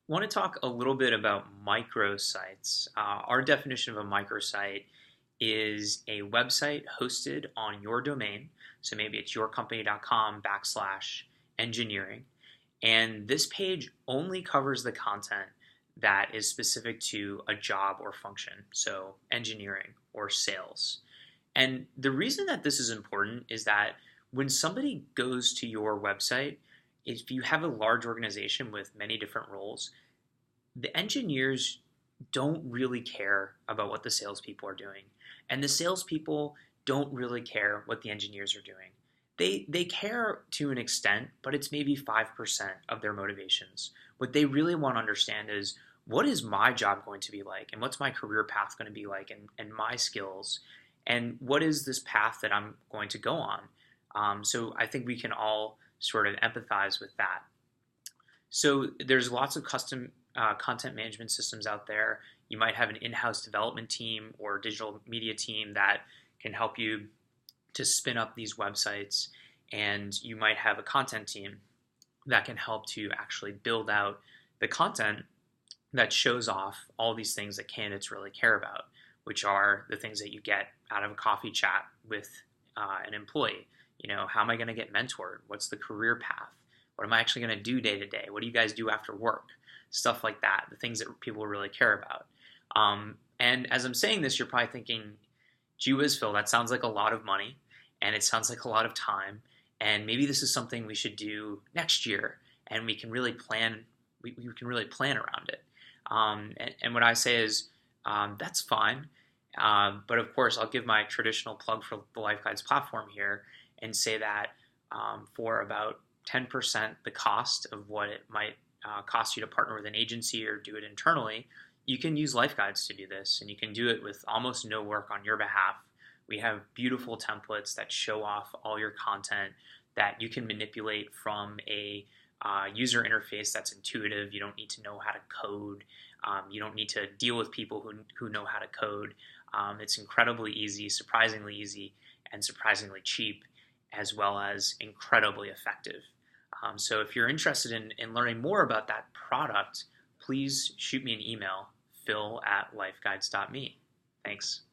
Want to talk a little bit about microsites. Our definition of a microsite is a website hosted on your domain. So maybe it's yourcompany.com/engineering. And this page only covers the content that is specific to a job or function, so engineering or sales. And the reason that this is important is that when somebody goes to your website, if you have a large organization with many different roles, the engineers don't really care about what the salespeople are doing, and the salespeople don't really care what the engineers are doing. They care to an extent, but it's maybe 5% of their motivations. What they really want to understand is what is my job going to be like, and what's my career path going to be like, and my skills, and what is this path that I'm going to go on. So I think we can all sort of empathize with that. So there's lots of custom content management systems out there. You might have an in-house development team or digital media team that can help you to spin up these websites, and you might have a content team that can help to actually build out the content that shows off all these things that candidates really care about, which are the things that you get out of a coffee chat with an employee. How am I going to get mentored? What's the career path? What am I actually going to do day to day? What do you guys do after work? Stuff like that, the things that people really care about. And as I'm saying this, you're probably thinking, gee whiz, Phil, that sounds like a lot of money, and it sounds like a lot of time, and maybe this is something we should do next year, and we can really plan. We can really plan around it. And what I say is, that's fine. But of course, I'll give my traditional plug for the Life Guides platform here and say that for about 10% the cost of what it might cost you to partner with an agency or do it internally, you can use Life Guides to do this, and you can do it with almost no work on your behalf. We have beautiful templates that show off all your content that you can manipulate from a user interface that's intuitive. You don't need to know how to code. You don't need to deal with people who know how to code. It's incredibly easy, surprisingly easy, and surprisingly cheap, as well as incredibly effective. So if you're interested in learning more about that product, please shoot me an email, phil@lifeguides.me. Thanks.